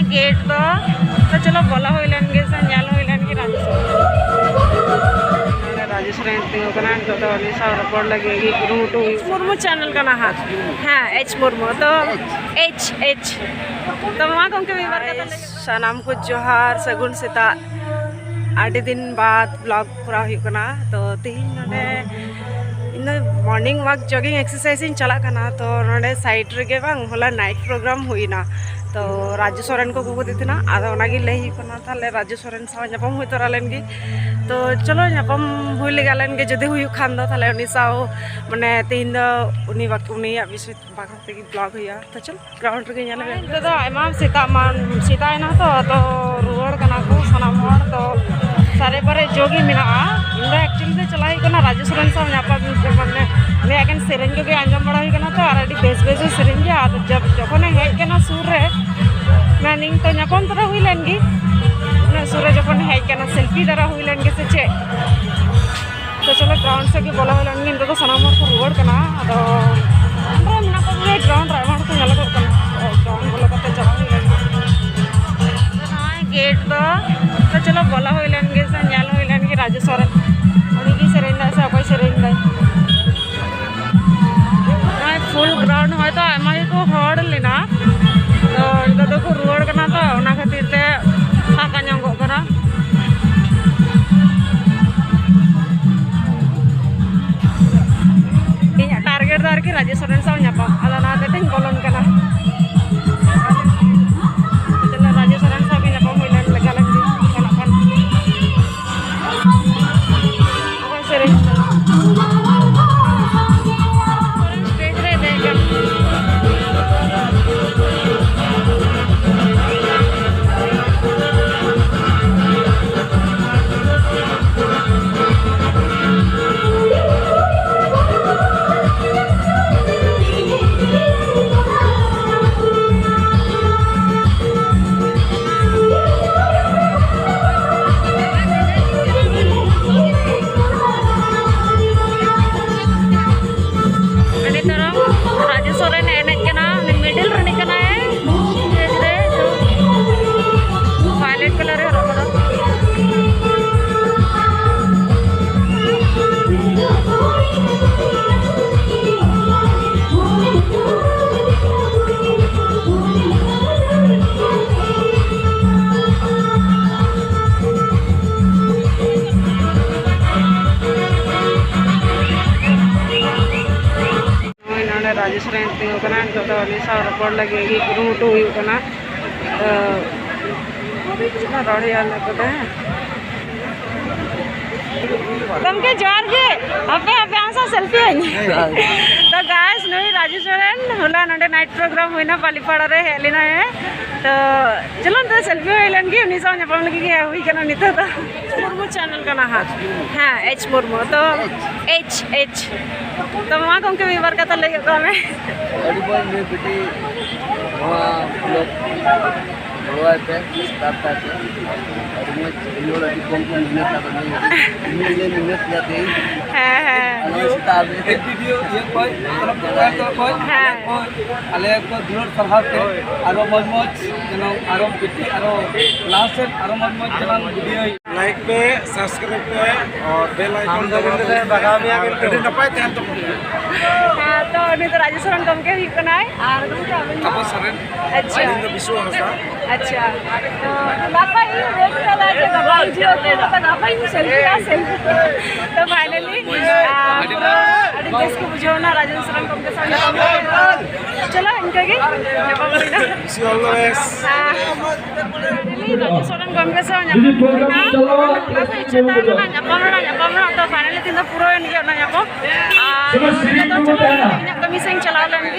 Gate तो चलो बोला हो लेन गे से ᱧᱮᱞ हो लेन की राजेश्वरी तीन तो उन्हीं साव रपड़ लगे गुरुमुटू मुर्मू चैनल का ना हाँ एच मुर्मू तो एच तो वहाँ गमके विवार का सनाम को जोहार सगुन सेता आधे दिन बाद ब्लॉग पूरा हुआ तो तीन मॉर्निंग वॉक जॉगिंग एक्सरसाइज चला तो नोडे साइड रे बांग होला नाइट प्रोग्राम हुईना तो राजू सोरेन को गुगु देना आदा ओनागी लई हुईना ताले राजू सोरेन साव ᱧᱟᱯᱟᱢ हुई तोरा लेन गी तो चलो ᱧᱟᱯᱟᱢ हुई लेगा लेन गे जदि हुई खान दो ताले उनी साव माने तीन दो उनी वक्त उनी विषय बागते की ब्लॉग हुआ तो चल ग्राउंड रे ᱧᱮᱞ तो आयमा सीता ना तो रुआड़ कना को सनाम हर तो सारे बारे जोगी मेना इन एक्चुअली तो चला हुई राजू सोरेन साव ᱧᱟᱯᱟᱢ माने मैं एकेन सेरेन के आंजम बड़ा हुई तो और बेस बेस सेरेन गे जब जखने हेजना सुर रे मैं निंग तो ᱧᱟᱯᱟᱢ तोरा हुई लेन गी सुर रे जखन हेजना सेल्फी दरा हुई लेन गे से चे तो चलो ग्राउंड से के बोला हुई लेन गे तो सनाम को रुआड़ कना तो अंदर मेना को ग्राउंड ड्राइवर को ᱧᱮᱞ को ग्राउंड बोला करते चला हुई लेन गेट तो चलो बोला हुई लेन गे से ᱧᱮᱞ हुई लेन गी राजू सोरेन उनी की सेरेन दा से अकोय सेरेन दा फुल ग्राउंड है तो आमा को हड़ लेना तो इधर को रुआड़ करना तो उना खातिर ते फाका ᱧᱟᱢᱚᱜ करा इᱧ टारगेट दार की राजू सोरेन साव ᱧᱟᱯᱟᱢ आदा ना ते टिंग बोलन कना चलो राजू सोरेन साव ᱧᱟᱯᱟᱢ हुई लेन लगा लगी कना कन अकोय सेरेन राजू सोरेन एने मिडिल रनी वायलेट कलर राजेश्वरी तीन तो उन्हीं साव रपड़ लगे गुरुमुटू हुआ रड़िया तमके जोर गे अपे अपे आंसा सेल्फी तो गाइस नई राजू सोरेन होला नडे नाइट प्रोग्राम हुईना बालीपाड़ा रे हेलिना है तो चलो तो सेल्फी हुई लेन गी उनी साव ᱧᱟᱯᱟᱢ लगी के हुई कना नितो तो मुर्मू चैनल का ना हाँ एच मुर्मू तो एच तो वहाँ गमके विवार का लगे को हमें अड़ी बार में बेटी वहाँ लोग बड़वाई पे स्टाफ करते हैं और मैं लोग अभी कम मिनट का मिनट जाते हैं स्टाफ एक वीडियो ये कोई तरफ तो कोई अले को दूर सरहाते आरो मजमज जनो आरो बेटी आरो लास्ट आरो मजमज जनो वीडियो लाइक पे सब्सक्राइब पे और बेल आइकन दबा दे बगा में आगे अभी नपाय तहन तो हां तो उनी तो राजू सोरेन गमके ही कनाय और तपो सरेन अच्छा अलिंद विश्व हंसा अच्छा तो बापा ये वेट करा के बाबा वीडियो के तो बापा ये सेल्फी तो फाइनली अड़ी देश को बुझो ना राजू सोरेन गमके सामने चलो इनके की सी all the best Raju Soren गमके सामने ᱧᱟᱯᱟᱢ तो फाइनली तीन पूरा इनके ना ᱧᱟᱯᱟᱢ और तो चलो कमी से चला लेंगे।